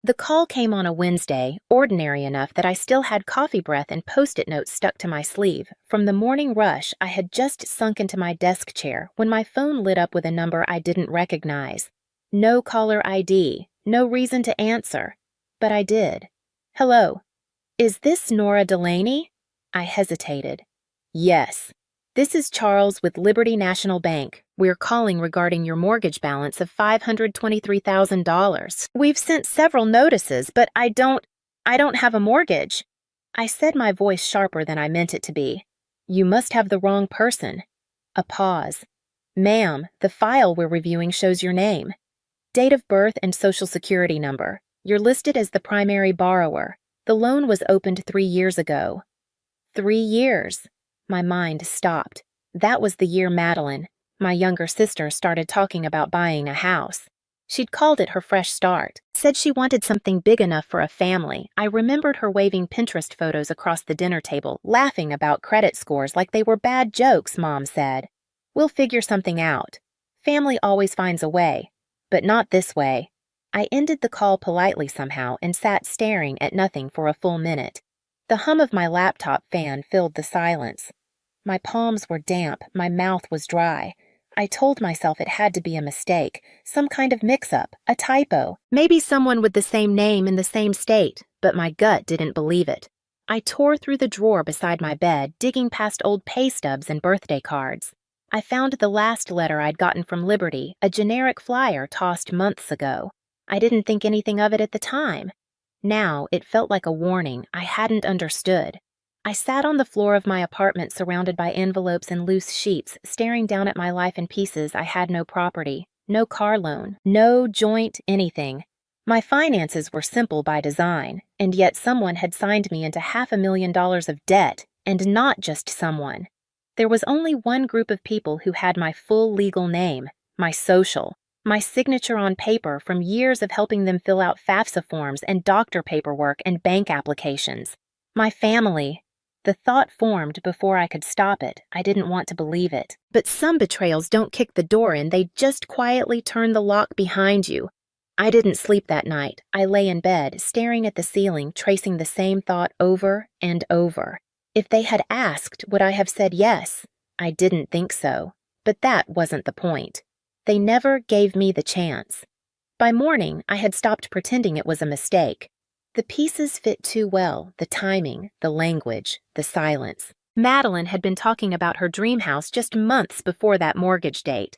The call came on a Wednesday, ordinary enough that I still had coffee breath and post-it notes stuck to my sleeve. From the morning rush, I had just sunk into my desk chair when my phone lit up with a number I didn't recognize. No caller ID, no reason to answer. But I did. Hello. Is this Nora Delaney? I hesitated. Yes. This is Charles with Liberty National Bank. We're calling regarding your mortgage balance of $523,000. We've sent several notices, but I don't have a mortgage. I said, my voice sharper than I meant it to be. You must have the wrong person. A pause. Ma'am, the file we're reviewing shows your name. Date of birth and social security number. You're listed as the primary borrower. The loan was opened 3 years ago. 3 years. My mind stopped. That was the year Madeline, my younger sister, started talking about buying a house. She'd called it her fresh start, said she wanted something big enough for a family. I remembered her waving Pinterest photos across the dinner table, laughing about credit scores like they were bad jokes, Mom said. We'll figure something out. Family always finds a way, but not this way. I ended the call politely somehow and sat staring at nothing for a full minute. The hum of my laptop fan filled the silence. My palms were damp, my mouth was dry. I told myself it had to be a mistake, some kind of mix-up, a typo, maybe someone with the same name in the same state, but my gut didn't believe it. I tore through the drawer beside my bed, digging past old pay stubs and birthday cards. I found the last letter I'd gotten from Liberty, a generic flyer tossed months ago. I didn't think anything of it at the time. Now, it felt like a warning I hadn't understood. I sat on the floor of my apartment surrounded by envelopes and loose sheets, staring down at my life in pieces. I had no property, no car loan, no joint anything. My finances were simple by design, and yet someone had signed me into $500,000 of debt, and not just someone. There was only one group of people who had my full legal name, my social. My signature on paper from years of helping them fill out FAFSA forms and doctor paperwork and bank applications. My family. The thought formed before I could stop it. I didn't want to believe it. But some betrayals don't kick the door in, they just quietly turn the lock behind you. I didn't sleep that night. I lay in bed, staring at the ceiling, tracing the same thought over and over. If they had asked, would I have said yes? I didn't think so. But that wasn't the point. They never gave me the chance. By morning, I had stopped pretending it was a mistake. The pieces fit too well, the timing, the language, the silence. Madeline had been talking about her dream house just months before that mortgage date.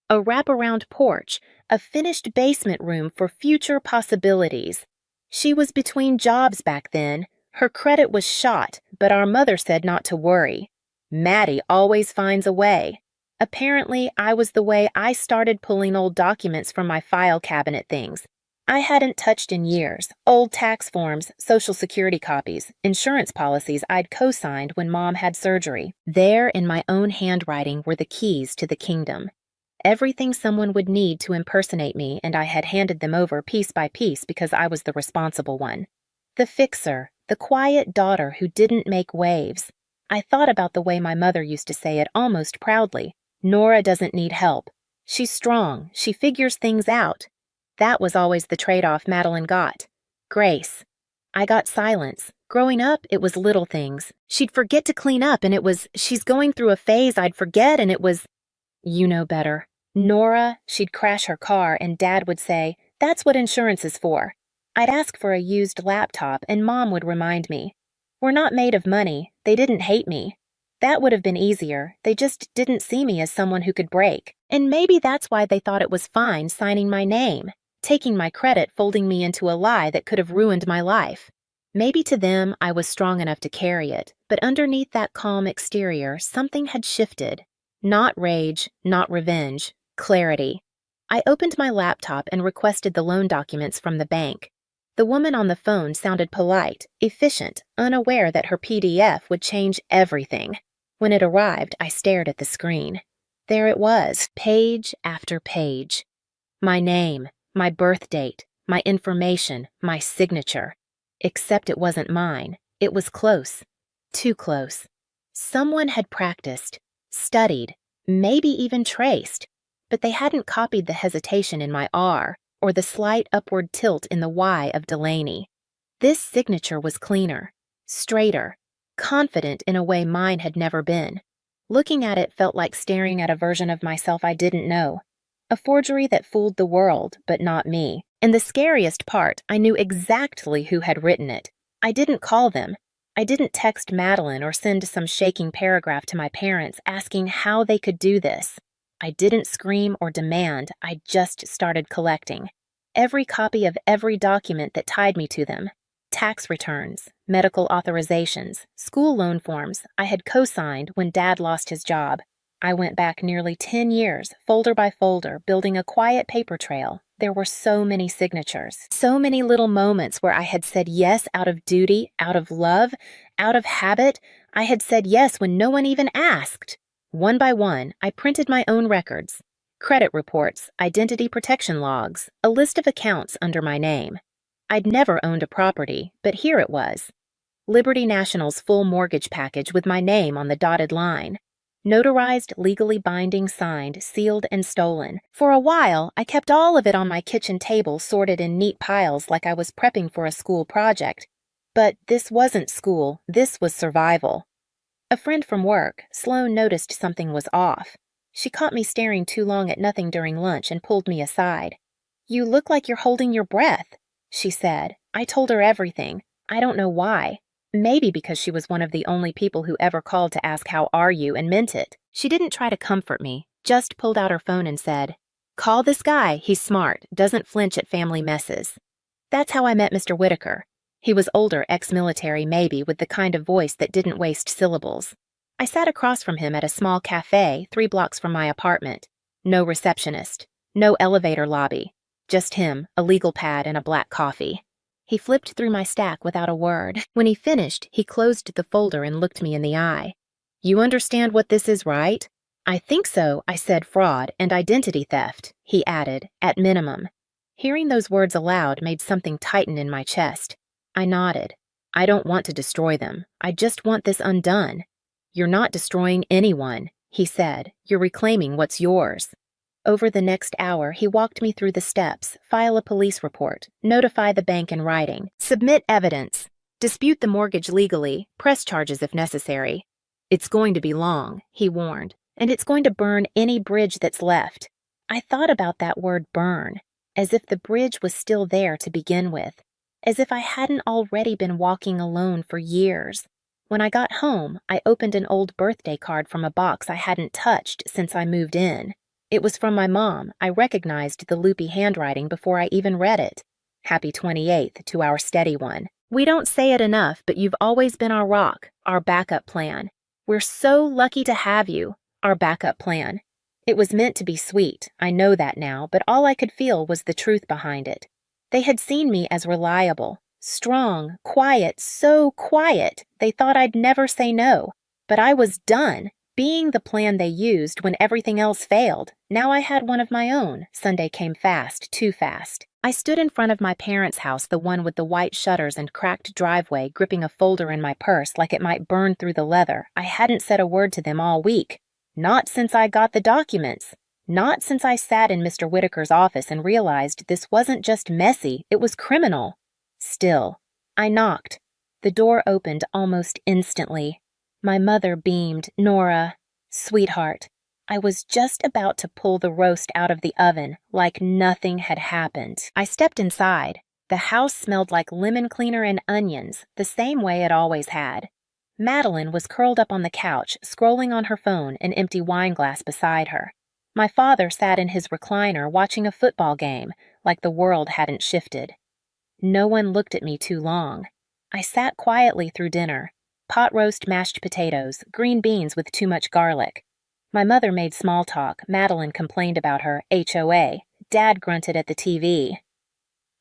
A wraparound porch, a finished basement room for future possibilities. She was between jobs back then. Her credit was shot, but our mother said not to worry. Maddie always finds a way. Apparently, I was the way. I started pulling old documents from my file cabinet things I hadn't touched in years, old tax forms, social security copies, insurance policies I'd co-signed when Mom had surgery. There in my own handwriting were the keys to the kingdom. Everything someone would need to impersonate me, and I had handed them over piece by piece because I was the responsible one. The fixer, the quiet daughter who didn't make waves. I thought about the way my mother used to say it almost proudly. Nora doesn't need help. She's strong. She figures things out. That was always the trade-off Madeline got. Grace. I got silence. Growing up, it was little things. She'd forget to clean up, and it was, she's going through a phase. I'd forget, and it was, you know better. Nora, she'd crash her car, and Dad would say, that's what insurance is for. I'd ask for a used laptop, and Mom would remind me. We're not made of money. They didn't hate me. That would have been easier. They just didn't see me as someone who could break. And maybe that's why they thought it was fine signing my name, taking my credit, folding me into a lie that could have ruined my life. Maybe to them I was strong enough to carry it, but underneath that calm exterior, something had shifted. Not rage, not revenge, clarity. I opened my laptop and requested the loan documents from the bank. The woman on the phone sounded polite, efficient, unaware that her PDF would change everything. When it arrived, I stared at the screen. There it was, page after page. My name, my birth date, my information, my signature. Except it wasn't mine. It was close. Too close. Someone had practiced, studied, maybe even traced, but they hadn't copied the hesitation in my R, or the slight upward tilt in the Y of Delaney. This signature was cleaner, straighter, confident in a way mine had never been. Looking at it felt like staring at a version of myself I didn't know. A forgery that fooled the world, but not me. And the scariest part, I knew exactly who had written it. I didn't call them. I didn't text Madeline or send some shaking paragraph to my parents asking how they could do this. I didn't scream or demand, I just started collecting. Every copy of every document that tied me to them. Tax returns, medical authorizations, school loan forms I had co-signed when Dad lost his job. I went back nearly 10 years, folder by folder, building a quiet paper trail. There were so many signatures, so many little moments where I had said yes out of duty, out of love, out of habit. I had said yes when no one even asked. One by one, I printed my own records, credit reports, identity protection logs, a list of accounts under my name. I'd never owned a property, but here it was. Liberty National's full mortgage package with my name on the dotted line. Notarized, legally binding, signed, sealed, and stolen. For a while, I kept all of it on my kitchen table sorted in neat piles like I was prepping for a school project. But this wasn't school, this was survival. A friend from work, Sloan, noticed something was off. She caught me staring too long at nothing during lunch and pulled me aside. "You look like you're holding your breath," she said. I told her everything. I don't know why. Maybe because she was one of the only people who ever called to ask how are you and meant it. She didn't try to comfort me, just pulled out her phone and said, "Call this guy, he's smart, doesn't flinch at family messes." That's how I met Mr. Whitaker. He was older, ex-military maybe, with the kind of voice that didn't waste syllables. I sat across from him at a small cafe 3 blocks from my apartment. No receptionist, no elevator lobby, just him, a legal pad, and a black coffee. He flipped through my stack without a word. When he finished, he closed the folder and looked me in the eye. "You understand what this is, right?" "I think so," I said. "Fraud and identity theft," he added, "at minimum." Hearing those words aloud made something tighten in my chest. I nodded. "I don't want to destroy them. I just want this undone." "You're not destroying anyone," he said. "You're reclaiming what's yours." Over the next hour, he walked me through the steps, file a police report, notify the bank in writing, submit evidence, dispute the mortgage legally, press charges if necessary. "It's going to be long," he warned, "and it's going to burn any bridge that's left." I thought about that word burn, as if the bridge was still there to begin with, as if I hadn't already been walking alone for years. When I got home, I opened an old birthday card from a box I hadn't touched since I moved in. It was from my mom. I recognized the loopy handwriting before I even read it. "Happy 28th to our steady one. We don't say it enough, but you've always been our rock, our backup plan. We're so lucky to have you, our backup plan." It was meant to be sweet, I know that now, but all I could feel was the truth behind it. They had seen me as reliable, strong, quiet, so quiet, they thought I'd never say no. But I was done. Being the plan they used when everything else failed, now I had one of my own. Sunday came fast, too fast. I stood in front of my parents' house, the one with the white shutters and cracked driveway, gripping a folder in my purse like it might burn through the leather. I hadn't said a word to them all week. Not since I got the documents. Not since I sat in Mr. Whitaker's office and realized this wasn't just messy, it was criminal. Still, I knocked. The door opened almost instantly. My mother beamed. "Nora, sweetheart." I was just about to pull the roast out of the oven, like nothing had happened. I stepped inside. The house smelled like lemon cleaner and onions, the same way it always had. Madeline was curled up on the couch, scrolling on her phone, an empty wine glass beside her. My father sat in his recliner watching a football game, like the world hadn't shifted. No one looked at me too long. I sat quietly through dinner. Pot roast mashed potatoes, green beans with too much garlic. My mother made small talk. Madeline complained about her HOA. Dad grunted at the TV.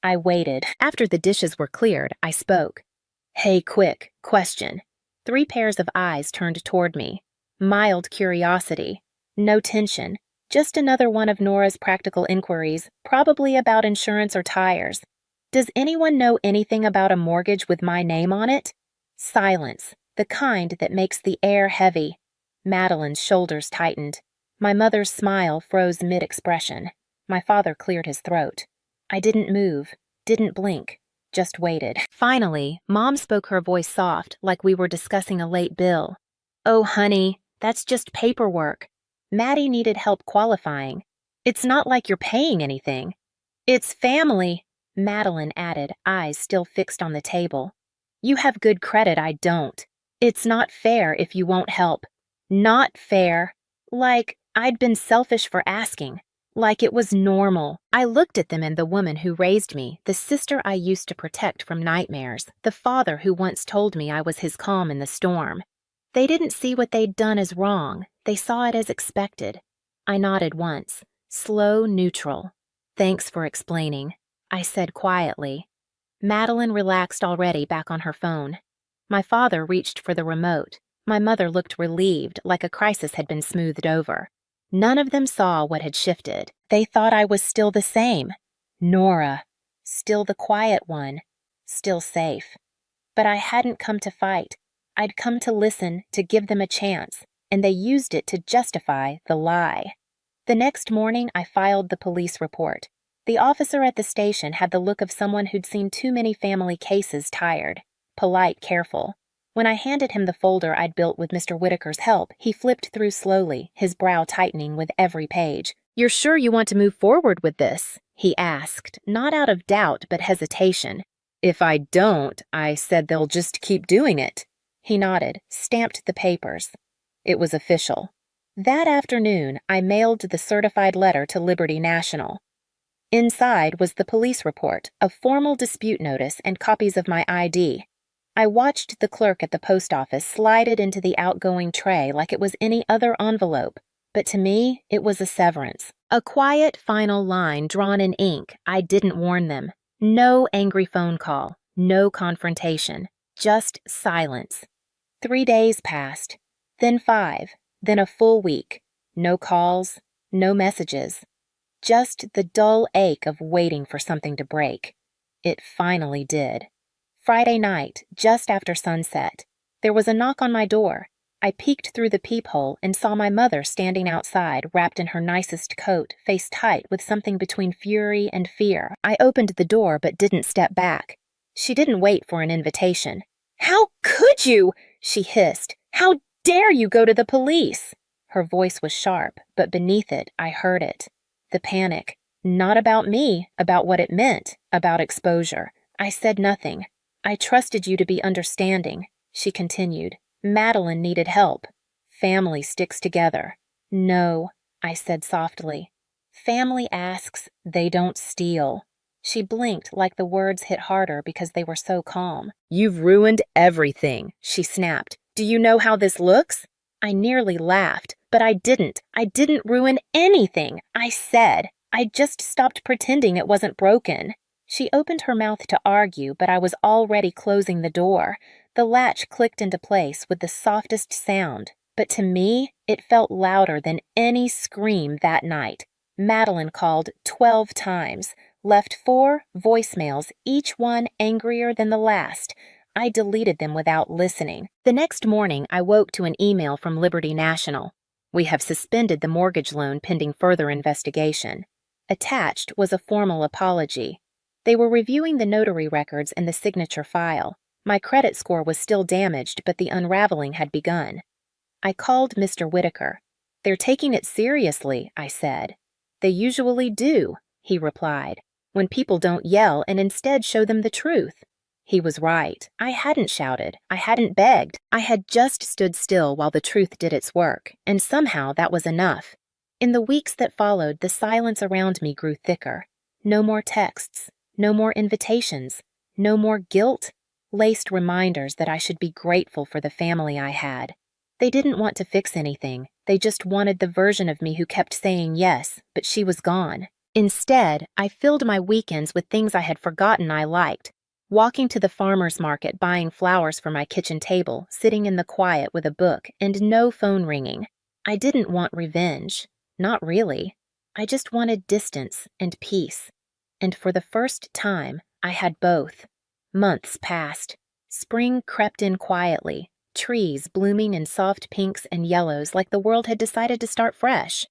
I waited. After the dishes were cleared, I spoke. "Hey, quick, question." 3 pairs of eyes turned toward me. Mild curiosity. No tension. Just another one of Nora's practical inquiries, probably about insurance or tires. "Does anyone know anything about a mortgage with my name on it?" Silence, the kind that makes the air heavy. Madeline's shoulders tightened. My mother's smile froze mid-expression. My father cleared his throat. I didn't move, didn't blink, just waited. Finally, Mom spoke, her voice soft, like we were discussing a late bill. Oh, honey, that's just paperwork. Maddie needed help qualifying. It's not like you're paying anything. It's family, Madeline added, eyes still fixed on the table. You have good credit, I don't. It's not fair if you won't help. Not fair. Like I'd been selfish for asking. Like it was normal. I looked at them and the woman who raised me, the sister I used to protect from nightmares, the father who once told me I was his calm in the storm. They didn't see what they'd done as wrong. They saw it as expected. I nodded once, slow, neutral. Thanks for explaining, I said quietly. Madeline relaxed already, back on her phone. My father reached for the remote. My mother looked relieved, like a crisis had been smoothed over. None of them saw what had shifted. They thought I was still the same. Nora. Still the quiet one. Still safe. But I hadn't come to fight. I'd come to listen, to give them a chance, and they used it to justify the lie. The next morning, I filed the police report. The officer at the station had the look of someone who'd seen too many family cases, tired, polite, careful. When I handed him the folder I'd built with Mr. Whitaker's help, he flipped through slowly, his brow tightening with every page. You're sure you want to move forward with this? He asked, not out of doubt but hesitation. If I don't, I said they'll just keep doing it. He nodded, stamped the papers. It was official. That afternoon, I mailed the certified letter to Liberty National. Inside was the police report, a formal dispute notice, and copies of my ID. I watched the clerk at the post office slide it into the outgoing tray like it was any other envelope, but to me, it was a severance. A quiet final line drawn in ink. I didn't warn them. No angry phone call, no confrontation, just silence. 3 days passed, then 5, then a full week. No calls, no messages. Just the dull ache of waiting for something to break. It finally did. Friday night, just after sunset, there was a knock on my door. I peeked through the peephole and saw my mother standing outside, wrapped in her nicest coat, face tight with something between fury and fear. I opened the door but didn't step back. She didn't wait for an invitation. How could you? She hissed. How dare you go to the police? Her voice was sharp, but beneath it, I heard it. The panic. Not about me, about what it meant, about exposure. I said nothing. I trusted you to be understanding, she continued. Madeline needed help. Family sticks together. No, I said softly. Family asks, they don't steal. She blinked like the words hit harder because they were so calm. You've ruined everything, she snapped. Do you know how this looks? I nearly laughed, but I didn't. I didn't ruin anything, I said. I just stopped pretending it wasn't broken. She opened her mouth to argue, but I was already closing the door. The latch clicked into place with the softest sound, but to me, it felt louder than any scream that night. Madeline called 12 times, left 4 voicemails, each one angrier than the last. I deleted them without listening. The next morning, I woke to an email from Liberty National. We have suspended the mortgage loan pending further investigation. Attached was a formal apology. They were reviewing the notary records and the signature file. My credit score was still damaged, but the unraveling had begun. I called Mr. Whitaker. They're taking it seriously, I said. They usually do, he replied, when people don't yell and instead show them the truth. He was right. I hadn't shouted. I hadn't begged. I had just stood still while the truth did its work, and somehow that was enough. In the weeks that followed, the silence around me grew thicker. No more texts. No more invitations, no more guilt-laced reminders that I should be grateful for the family I had. They didn't want to fix anything. They just wanted the version of me who kept saying yes, but she was gone. Instead, I filled my weekends with things I had forgotten I liked. Walking to the farmer's market, buying flowers for my kitchen table, sitting in the quiet with a book, and no phone ringing. I didn't want revenge. Not really. I just wanted distance and peace. And for the first time, I had both. Months passed. Spring crept in quietly, trees blooming in soft pinks and yellows like the world had decided to start fresh.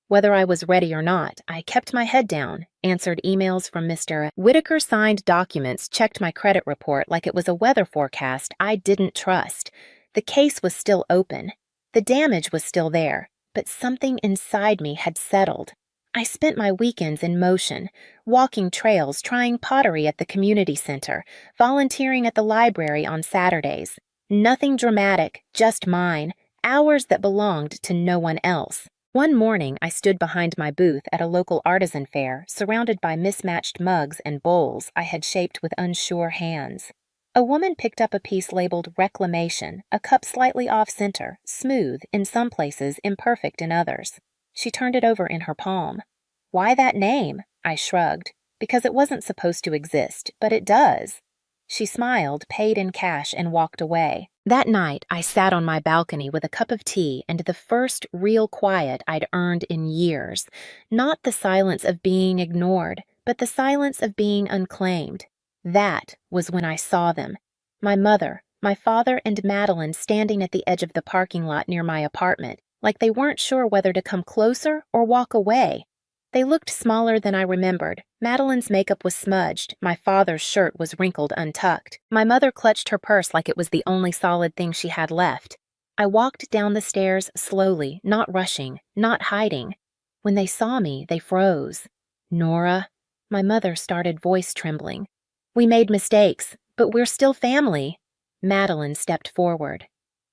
Whether I was ready or not, I kept my head down, answered emails from Mr. Whitaker, signed documents, checked my credit report like it was a weather forecast I didn't trust. The case was still open. The damage was still there, but something inside me had settled. I spent my weekends in motion, walking trails, trying pottery at the community center, volunteering at the library on Saturdays. Nothing dramatic, just mine, hours that belonged to no one else. One morning, I stood behind my booth at a local artisan fair, surrounded by mismatched mugs and bowls I had shaped with unsure hands. A woman picked up a piece labeled Reclamation, a cup slightly off-center, smooth in some places, imperfect in others. She turned it over in her palm. "Why that name?" I shrugged. "Because it wasn't supposed to exist, but it does." She smiled, paid in cash, and walked away. That night, I sat on my balcony with a cup of tea and the first real quiet I'd earned in years. Not the silence of being ignored, but the silence of being unclaimed. That was when I saw them. My mother, my father, and Madeline standing at the edge of the parking lot near my apartment, like they weren't sure whether to come closer or walk away. They looked smaller than I remembered. Madeline's makeup was smudged. My father's shirt was wrinkled untucked. My mother clutched her purse like it was the only solid thing she had left. I walked down the stairs slowly, not rushing, not hiding. When they saw me, they froze. "Nora," my mother started, voice trembling. "We made mistakes, but we're still family." Madeline stepped forward.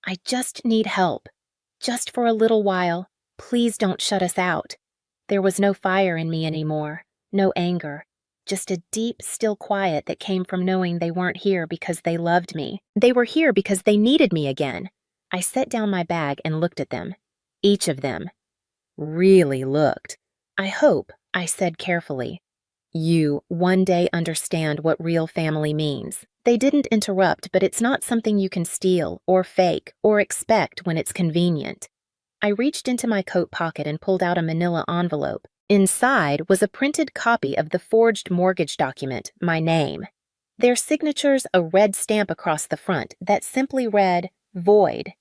"I just need help. Just for a little while. Please don't shut us out." There was no fire in me anymore, no anger, just a deep, still quiet that came from knowing they weren't here because they loved me. They were here because they needed me again. I set down my bag and looked at them. Each of them. Really looked. "I hope," I said carefully, "you one day understand what real family means." They didn't interrupt, but it's not something you can steal or fake or expect when it's convenient. I reached into my coat pocket and pulled out a manila envelope. Inside was a printed copy of the forged mortgage document, my name. Their signatures, a red stamp across the front that simply read, "Void."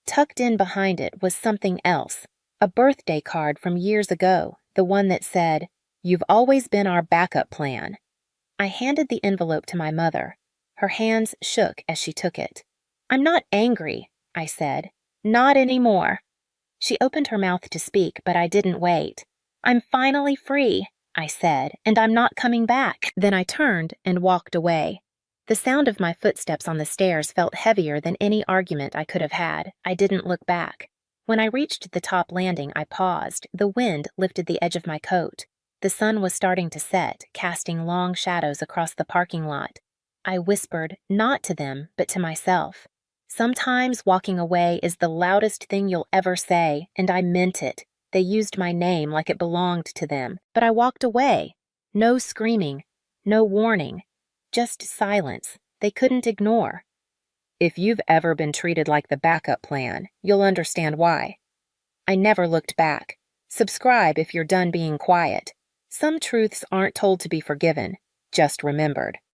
Tucked in behind it was something else, a birthday card from years ago, the one that said, "You've always been our backup plan." I handed the envelope to my mother. Her hands shook as she took it. "I'm not angry," I said. "Not anymore." She opened her mouth to speak, but I didn't wait. "I'm finally free," I said, "and I'm not coming back." Then I turned and walked away. The sound of my footsteps on the stairs felt heavier than any argument I could have had. I didn't look back. When I reached the top landing, I paused. The wind lifted the edge of my coat. The sun was starting to set, casting long shadows across the parking lot. I whispered, not to them, but to myself. Sometimes walking away is the loudest thing you'll ever say, and I meant it. They used my name like it belonged to them, but I walked away. No screaming, no warning, just silence they couldn't ignore. If you've ever been treated like the backup plan, you'll understand why. I never looked back. Subscribe if you're done being quiet. Some truths aren't told to be forgiven, just remembered.